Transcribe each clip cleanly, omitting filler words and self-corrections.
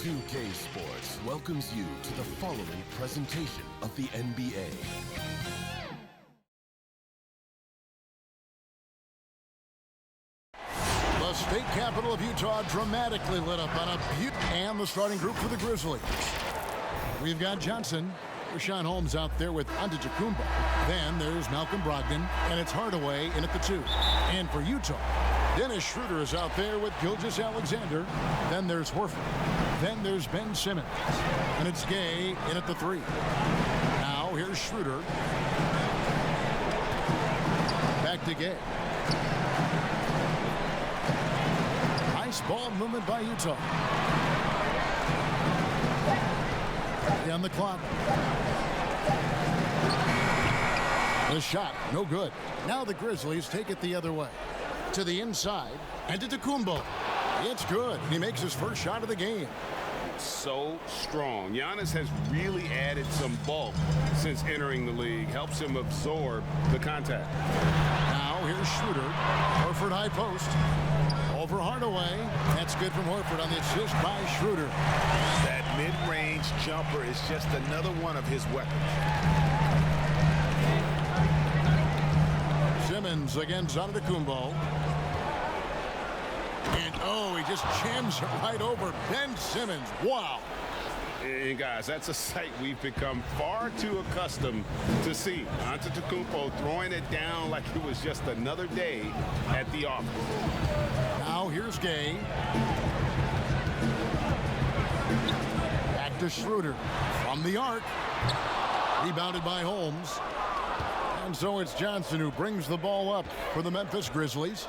R2G6 Sports welcomes you to the following presentation of the NBA. The state capital of Utah dramatically lit up on a and the starting group for the Grizzlies. We've got Johnson, Rashawn Holmes out there with Antetokounmpo. Then there's Malcolm Brogdon, and it's Hardaway in at the 2. And for Utah, Dennis Schroeder is out there with Gilgeous-Alexander. Then there's Horford. Then there's Ben Simmons. And it's Gay in at the 3. Now here's Schroeder. Back to Gay. Nice ball movement by Utah. On the clock. The shot, no good. Now the Grizzlies take it the other way. To the inside, and to Antetokounmpo. It's good. He makes his first shot of the game. So strong. Giannis has really added some bulk since entering the league. Helps him absorb the contact. Now here's Schroeder. Horford high post. Over Hardaway. That's good from Horford on the assist by Schroeder. That mid-range jumper is just another one of his weapons. Simmons against Antetokounmpo. And oh, he just jams it right over Ben Simmons. Wow. And guys, that's a sight we've become far too accustomed to see. Antetokounmpo throwing it down like it was just another day at the office. Now here's Gay. Back to Schroeder from the arc. Rebounded by Holmes. And so it's Johnson who brings the ball up for the Memphis Grizzlies.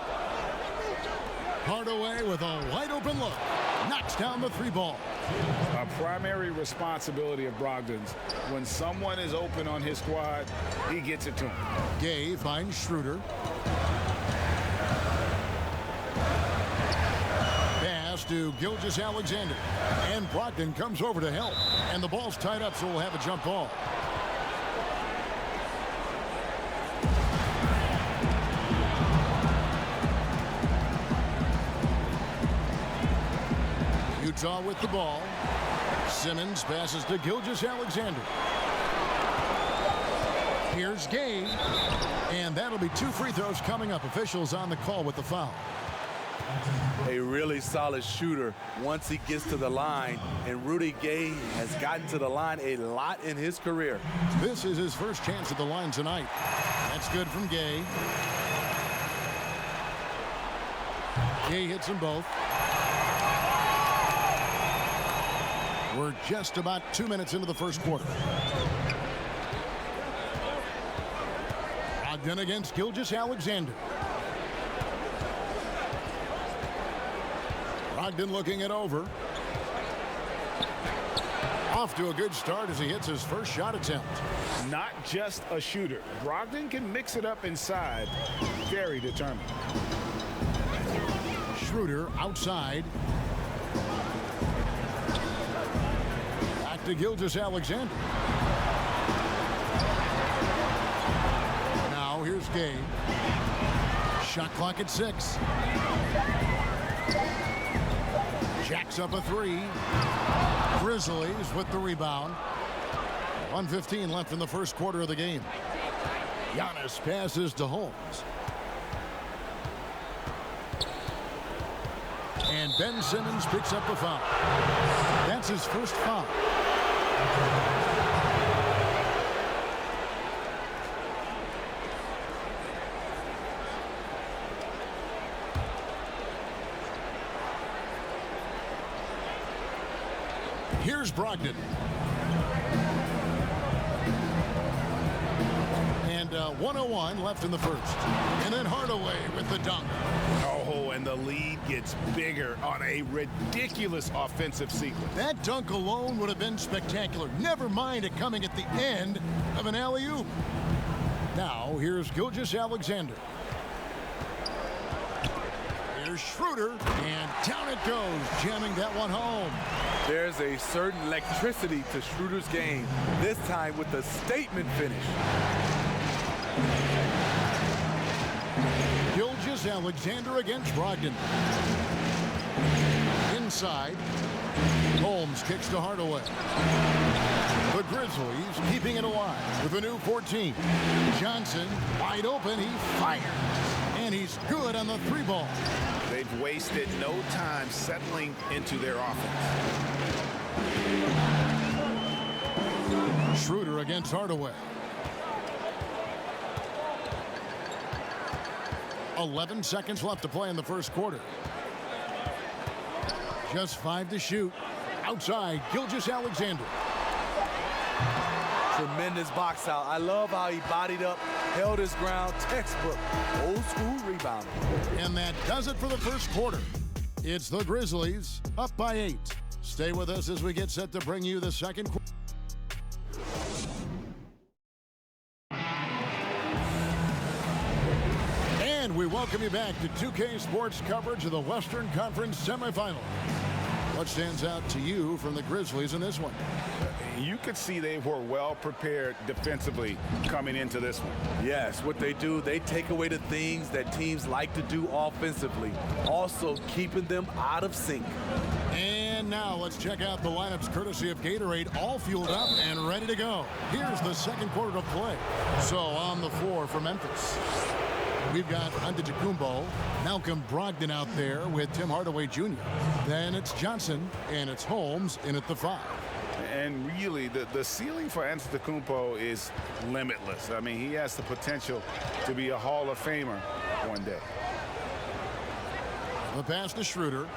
Hardaway with a wide open look. Knocks down the 3 ball. A primary responsibility of Brogdon's. When someone is open on his squad, he gets it to him. Gay finds Schroeder. Pass to Gilgeous-Alexander. And Brogdon comes over to help. And the ball's tied up, so we'll have a jump ball. Utah with the ball. Simmons passes to Gilgeous-Alexander. Here's Gay. And that'll be 2 free throws coming up. Officials on the call with the foul. A really solid shooter once he gets to the line, and Rudy Gay has gotten to the line a lot in his career. This is his first chance at the line tonight. That's good from Gay. Gay hits them both. We're just about 2 minutes into the first quarter. Brogdon against Gilgeous-Alexander. Brogdon looking it over. Off to a good start as he hits his first shot attempt. Not just a shooter. Brogdon can mix it up inside. Very determined. Schroeder outside. Back to Gilgeous-Alexander. Now here's Gay. Shot clock at 6. Jacks up a 3. Grizzlies with the rebound. 1:15 left in the first quarter of the game. Giannis passes to Holmes. And Ben Simmons picks up the foul. That's his first foul. Here's Brogdon. And 1:01 left in the first. And then Hardaway with the dunk. Oh, and the lead gets bigger on a ridiculous offensive sequence. That dunk alone would have been spectacular. Never mind it coming at the end of an alley-oop. Now, here's Gilgeous-Alexander. Here's Schroeder, and down it goes, jamming that one home. There's a certain electricity to Schroeder's game, this time with the statement finish. Gilgeous-Alexander against Brogdon. inside. Holmes kicks to Hardaway. The Grizzlies keeping it alive with a new 14. Johnson wide open. He fires. And he's good on the 3-ball. They've wasted no time settling into their offense. Schroeder against Hardaway. 11 seconds left to play in the first quarter. Just 5 to shoot. Outside, Gilgeous-Alexander. Tremendous box out. I love how he bodied up, held his ground. Textbook, old school rebounding. And that does it for the first quarter. It's the Grizzlies up by 8. Stay with us as we get set to bring you the second quarter. And we welcome you back to 2K Sports coverage of the Western Conference semifinal. What stands out to you from the Grizzlies in this one? You could see they were well prepared defensively coming into this one. Yes, what they do, they take away the things that teams like to do offensively, also keeping them out of sync. And now let's check out the lineups courtesy of Gatorade, all fueled up and ready to go. Here's the second quarter of play. So on the floor for Memphis, we've got Antetokounmpo, Malcolm Brogdon out there with Tim Hardaway Jr. Then it's Johnson and it's Holmes in at the 5. And really, the ceiling for Antetokounmpo is limitless. I mean, he has the potential to be a Hall of Famer one day. The pass to Schroeder.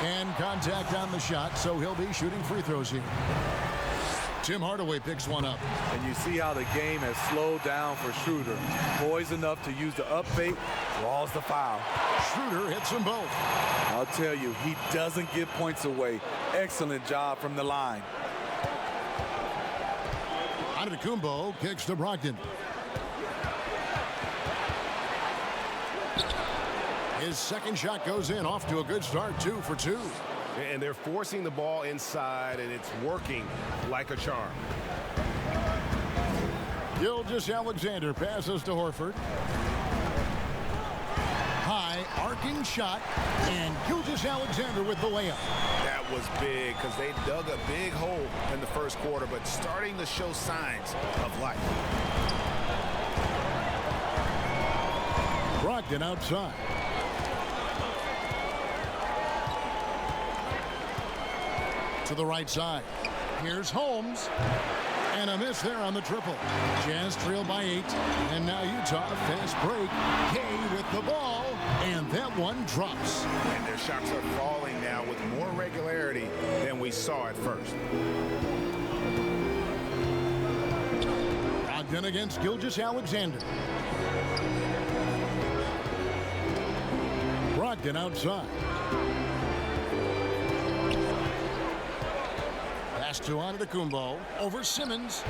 And contact on the shot, so he'll be shooting free throws here. Tim Hardaway picks one up. And you see how the game has slowed down for Schroeder. Poised enough to use the up fake, draws the foul. Schroeder hits them both. I'll tell you, he doesn't give points away. Excellent job from the line. Antetokounmpo kicks to Brogdon. His second shot goes in, off to a good start, 2 for 2. And they're forcing the ball inside, and it's working like a charm. Gilgeous-Alexander passes to Horford. High arcing shot, and Gilgeous-Alexander with the layup. That was big because they dug a big hole in the first quarter, but starting to show signs of life. Brogdon outside. To the right side. Here's Holmes. And a miss there on the triple. Jazz trail by 8. And now Utah, fast break. Gay with the ball. And that one drops. And their shots are falling now with more regularity than we saw at first. Brogdon against Gilgeous-Alexander. Brogdon outside. To Antetokounmpo over Simmons,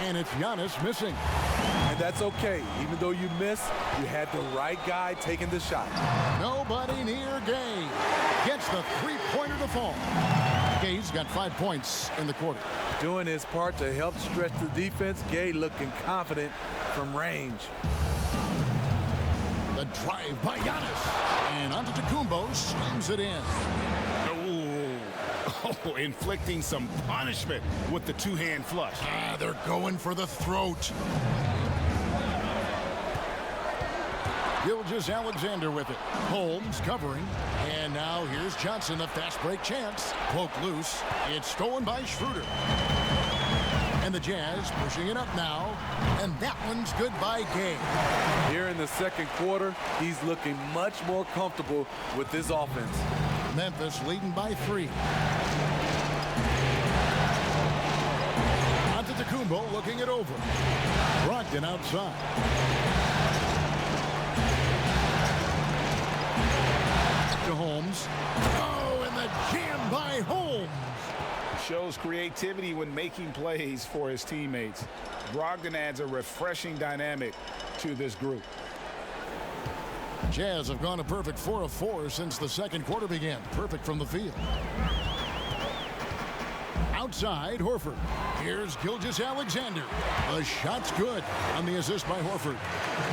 and it's Giannis missing. And that's okay. Even though you miss, you had the right guy taking the shot. Nobody near Gay. Gets the three-pointer to fall. Gay's got 5 points in the quarter. Doing his part to help stretch the defense. Gay looking confident from range. The drive by Giannis, and Antetokounmpo slams it in. Oh, inflicting some punishment with the two-hand flush. They're going for the throat. Gilgeous-Alexander with it. Holmes covering. And now here's Johnson, the fast break chance. Poke loose. It's stolen by Schroeder. And the Jazz pushing it up now. And that one's good by Gay. Here in the second quarter, he's looking much more comfortable with this offense. Memphis leading by 3. Antetokounmpo looking it over. Brogdon outside. To Holmes. Oh, and the jam by Holmes. Shows creativity when making plays for his teammates. Brogdon adds a refreshing dynamic to this group. Jazz have gone a perfect 4 of 4 since the second quarter began. Perfect from the field. outside, Horford. Here's Gilgeous-Alexander. The shot's good on the assist by Horford.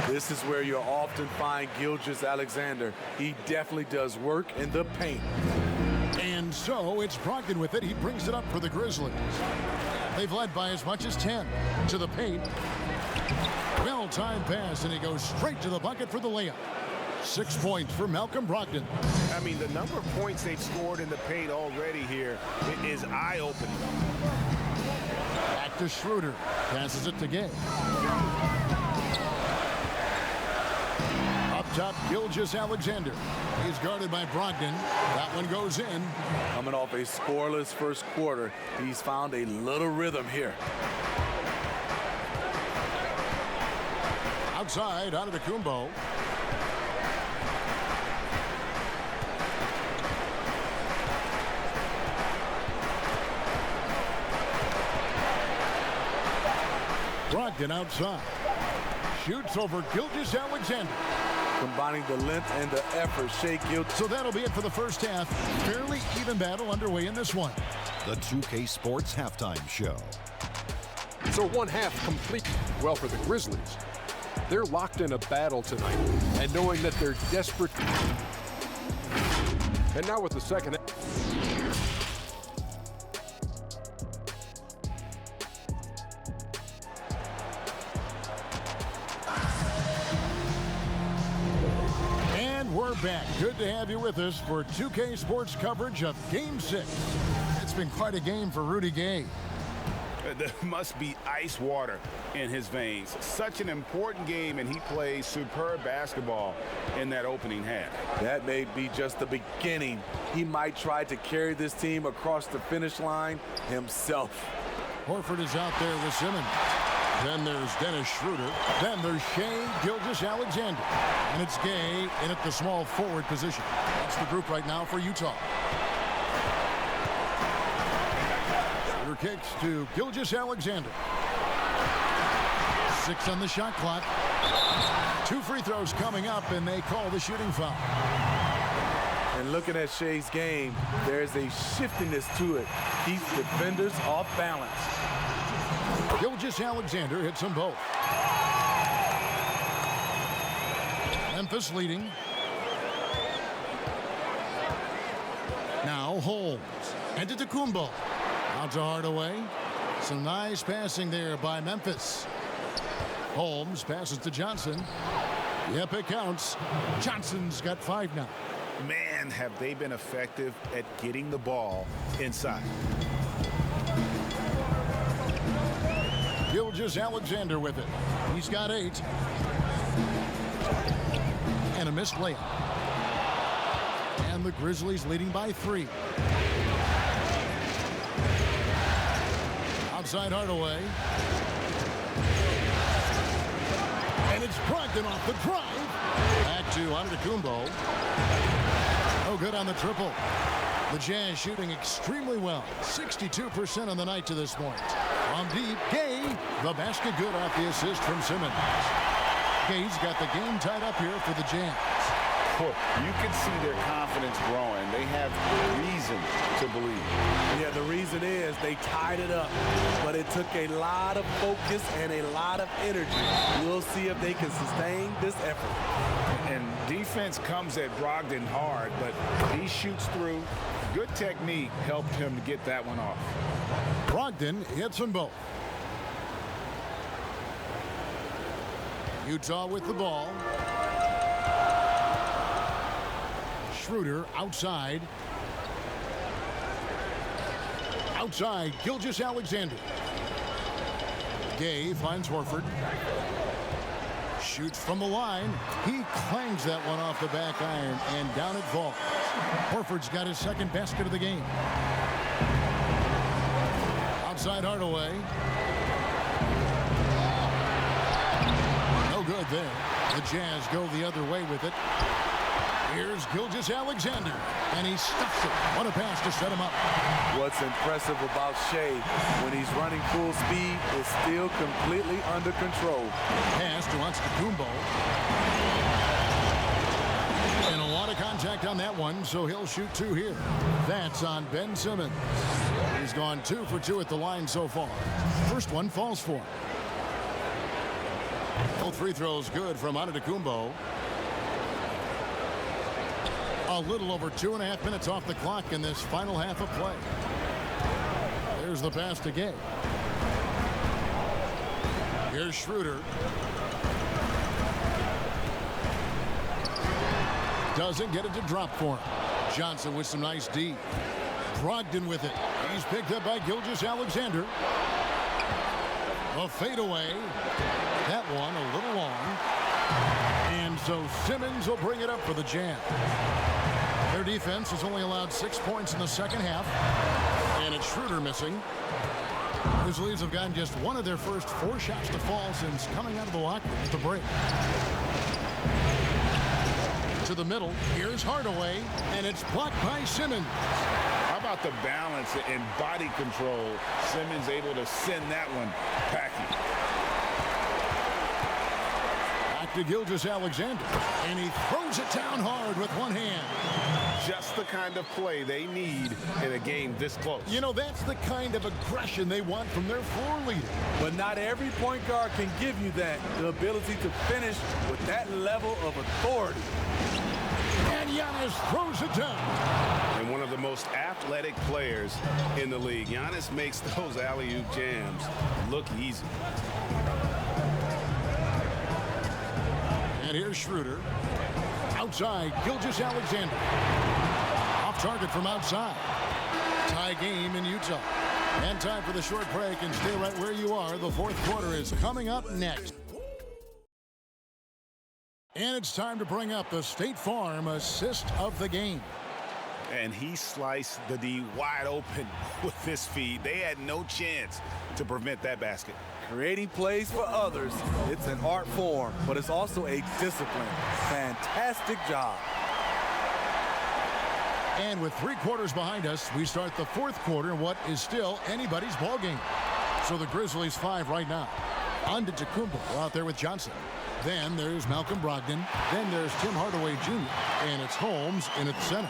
This is where you'll often find Gilgeous-Alexander. He definitely does work in the paint. And so it's Brogdon with it. He brings it up for the Grizzlies. They've led by as much as 10 to the paint. Well-timed pass, and he goes straight to the bucket for the layup. 6 points for Malcolm Brogdon. I mean, the number of points they've scored in the paint already here is eye-opening. Back to Schroeder. Passes it to Gay. Up top, Gilgeous-Alexander. He's guarded by Brogdon. That one goes in. Coming off a scoreless first quarter, he's found a little rhythm here. Outside, out of the Kumbo. Brogdon outside. Shoots over Gilgeous-Alexander. Combining the length and the effort, Shea Gilgeous. So that'll be it for the first half. Fairly even battle underway in this one. The 2K Sports Halftime Show. So one half complete. Well, for the Grizzlies, they're locked in a battle tonight, and knowing that they're desperate. And now with the second. And we're back. Good to have you with us for 2K Sports coverage of Game 6. It's been quite a game for Rudy Gay. There must be ice water in his veins. Such an important game, and he plays superb basketball in that opening half. That may be just the beginning. He might try to carry this team across the finish line himself. Horford is out there with Simmons. Then there's Dennis Schroeder. Then there's Shea Gilgeous-Alexander. And it's Gay in at the small forward position. That's the group right now for Utah. Kicks to Gilgeous-Alexander. 6 on the shot clock. 2 free throws coming up, and they call the shooting foul. And looking at Shea's game, there's a shiftiness to it. Keeps defenders off balance. Gilgeous-Alexander hits them both. Memphis leading. Now Holmes. And to Kumbo. Out to Hardaway. Some nice passing there by Memphis. Holmes passes to Johnson. Yep, it counts. Johnson's got 5 now. Man, have they been effective at getting the ball inside. Gilgeous-Alexander with it. He's got 8. And a missed layup. And the Grizzlies leading by 3. Outside Hardaway. And it's Brogdon off the drive. Back to Antetokounmpo. Oh, good on the triple. The Jazz shooting extremely well. 62% on the night to this point. From deep, Gay. The basket good off the assist from Simmons. Gay's got the game tied up here for the Jazz. You can see their confidence growing. They have reason to believe. Yeah, the reason is they tied it up, but it took a lot of focus and a lot of energy. We'll see if they can sustain this effort. And defense comes at Brogdon hard, but he shoots through. Good technique helped him to get that one off. Brogdon hits them both. Utah with the ball. Schroeder outside. Outside, Gilgeous-Alexander. Gay finds Horford. Shoots from the line. He clangs that one off the back iron, and down it falls. Horford's got his second basket of the game. Outside Hardaway. No good there. The Jazz go the other way with it. Here's Gilgeous-Alexander, and he stuffs it. What a pass to set him up. What's impressive about Shea when he's running full speed is still completely under control. Pass to Antetokounmpo. And a lot of contact on that one, so he'll shoot 2 here. That's on Ben Simmons. He's gone 2 for 2 at the line so far. First one falls for him. Both free throws good from Antetokounmpo. A little over 2.5 minutes off the clock in this final half of play. There's the pass to Gay. Here's Schroeder. Doesn't get it to drop for him. Johnson with some nice D. Brogdon with it. He's picked up by Gilgeous-Alexander. A fadeaway. That one a little long. And so Simmons will bring it up for the Jam. Their defense has only allowed 6 points in the second half. And it's Schroeder missing. Grizzlies have gotten just one of their first 4 shots to fall since coming out of the locker room at the break. To the middle. Here's Hardaway. And it's blocked by Simmons. How about the balance and body control? Simmons able to send that one packing. Back to Gilgeous-Alexander. And he throws it down hard with one hand. Just the kind of play they need in a game this close. You know, that's the kind of aggression they want from their floor leader. But not every point guard can give you that. The ability to finish with that level of authority. And Giannis throws it down. And one of the most athletic players in the league. Giannis makes those alley-oop jams look easy. And here's Schroeder. Outside, Gilgeous-Alexander. Off target from outside. Tie game in Utah. And time for the short break, and stay right where you are. The fourth quarter is coming up next. And it's time to bring up the State Farm assist of the game. And he sliced the D wide open with this feed. They had no chance to prevent that basket. Creating plays for others, it's an art form, but it's also a discipline. Fantastic job. And with 3 quarters behind us, we start the fourth quarter in what is still anybody's ball game. So the Grizzlies 5 right now. Antetokounmpo out there with Johnson. Then there's Malcolm Brogdon. Then there's Tim Hardaway Jr. And it's Holmes in at the center.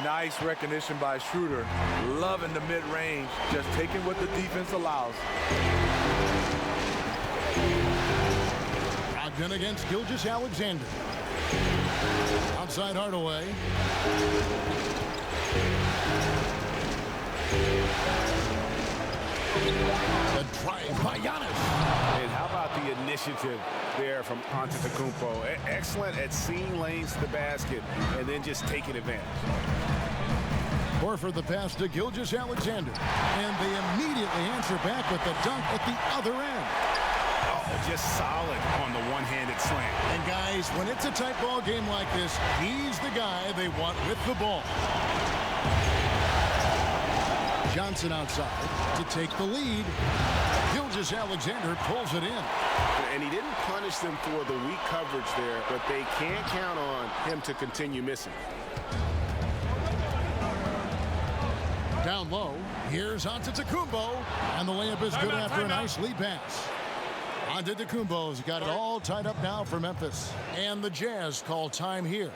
Nice recognition by Schroeder. Loving the mid-range, just taking what the defense allows. Brogdon against Gilgeous-Alexander. Outside Hardaway. The drive by Giannis. And how about the initiative there from Antetokounmpo? Excellent at seeing lanes to the basket and then just taking advantage. Horford the pass to Gilgeous-Alexander. And they immediately answer back with the dunk at the other end. Oh, just solid on the one-handed slam. And guys, when it's a tight ball game like this, he's the guy they want with the ball. Johnson outside to take the lead. Gilgeous-Alexander pulls it in. And he didn't punish them for the weak coverage there, but they can't count on him to continue missing. Down low, here's Antetokounmpo, and the layup is good after a nice lead pass. Antetokounmpo's got it all tied up now for Memphis, and the Jazz call time here.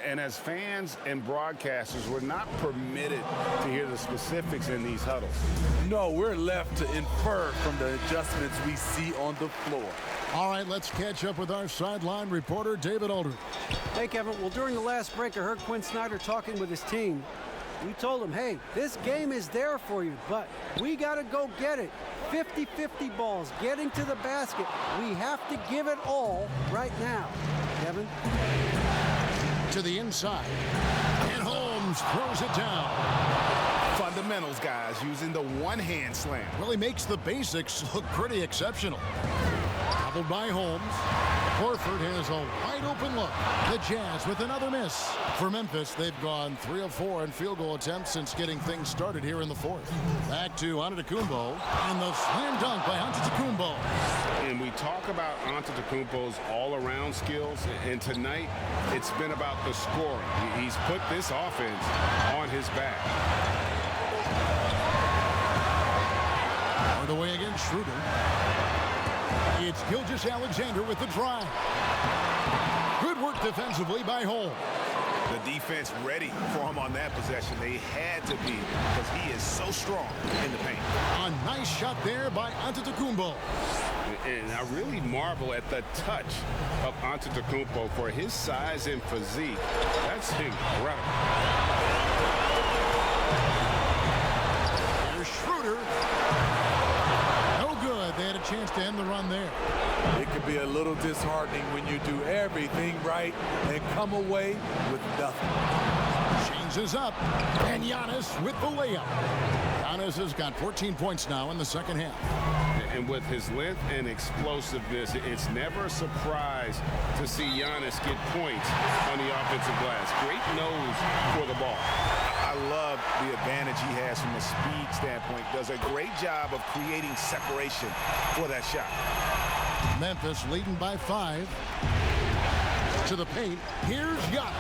And as fans and broadcasters, we're not permitted to hear the specifics in these huddles. No, we're left to infer from the adjustments we see on the floor. All right, let's catch up with our sideline reporter, David Aldridge. Hey, Kevin. Well, during the last break, I heard Quinn Snyder talking with his team. We told him, hey, this game is there for you, but we got to go get it. 50-50 balls, getting to the basket. We have to give it all right now. Kevin? To the inside. And Holmes throws it down. Fundamentals, guys, using the one-hand slam. Really makes the basics look pretty exceptional. Doubled by Holmes. Horford has a wide open look. The Jazz with another miss. For Memphis, they've gone 3 of 4 in field goal attempts since getting things started here in the fourth. Back to Antetokounmpo, and the slam dunk by Antetokounmpo. And we talk about Antetokounmpo's all-around skills, and tonight it's been about the scoring. He's put this offense on his back. Hardaway against Schroeder. It's Gilgeous-Alexander with the drive. Good work defensively by Holmes. The defense ready for him on that possession. They had to be because he is so strong in the paint. A nice shot there by Antetokounmpo. And I really marvel at the touch of Antetokounmpo for his size and physique. That's incredible. Here's Schroeder. No good. They had a chance to end the run there. It can be a little disheartening when you do everything right and come away with nothing. Changes up. And Giannis with the layup. Giannis has got 14 points now in the second half. And with his length and explosiveness, it's never a surprise to see Giannis get points on the offensive glass. Great nose for the ball. I love the advantage he has from a speed standpoint. Does a great job of creating separation for that shot. Memphis leading by 5. To the paint. Here's Giannis.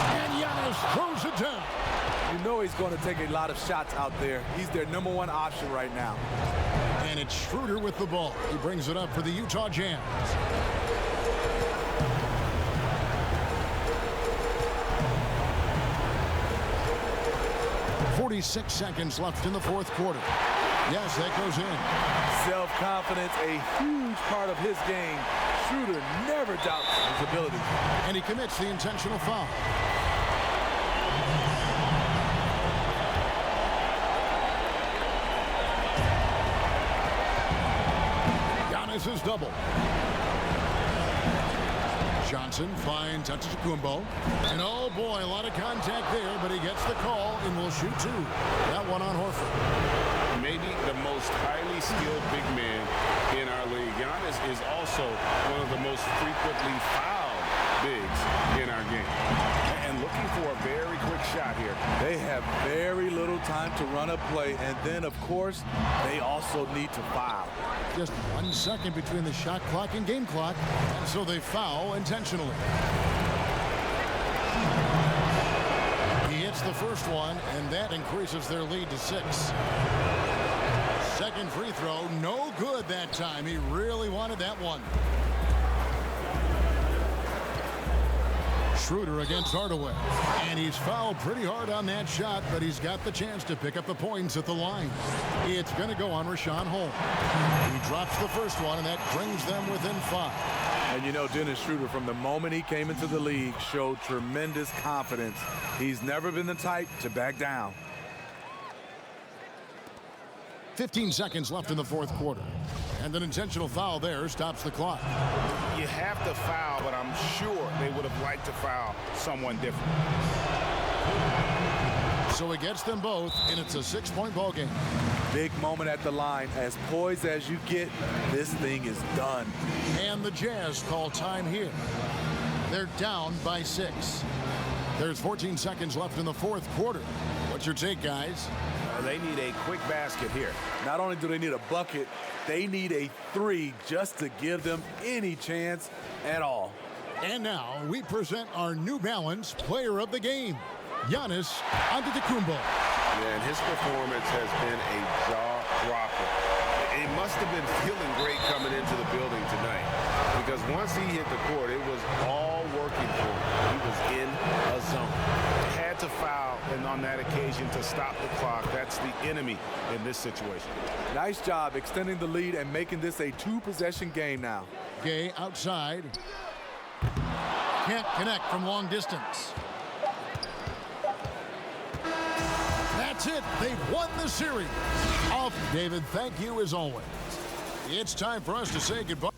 And Giannis throws it down. You know he's going to take a lot of shots out there. He's their #1 option right now. And it's Schroeder with the ball. He brings it up for the Utah Jazz. .46 seconds left in the fourth quarter. Yes, that goes in. Self-confidence, a huge part of his game. Schroeder never doubts his ability. And he commits the intentional foul. Giannis is double. Johnson finds Antetokounmpo. And oh boy, a lot of contact there, but he gets the call and will shoot 2. That one on Horford. Maybe the most highly skilled big man in our league. Giannis is also one of the most frequently fouled bigs in our game. And looking for a very quick shot here. They have very little time to run a play, and then, of course, they also need to foul. Just 1 second between the shot clock and game clock, and so they foul intentionally. He hits the first one, and that increases their lead to 6. Second free throw, no good that time. He really wanted that one. Schroeder against Hardaway. And he's fouled pretty hard on that shot, but he's got the chance to pick up the points at the line. It's going to go on Rashawn Holmes. He drops the first one, and that brings them within 5. And you know, Dennis Schroeder, from the moment he came into the league, showed tremendous confidence. He's never been the type to back down. 15 seconds left in the fourth quarter. And an intentional foul there stops the clock. You have to foul, but I'm sure they would have liked to foul someone different. So he gets them both, and it's a 6-point ball game. Big moment at the line. As poised as you get, this thing is done. And the Jazz call time here. They're down by 6. There's 14 seconds left in the fourth quarter. What's your take, guys? They need a quick basket here. Not only do they need a bucket, they need a 3 just to give them any chance at all. And now we present our New Balance Player of the Game, Giannis Antetokounmpo. Yeah, and his performance has been a jaw-dropper. He must have been feeling great coming into the building tonight, because once he hit the court, it was all working for him. He was in a zone. Had to foul, and on that occasion to stop the clock. That's the enemy in this situation. Nice job extending the lead and making this a 2-possession game now. Gay outside. Can't connect from long distance. That's it. They've won the series. David, thank you as always. It's time for us to say goodbye.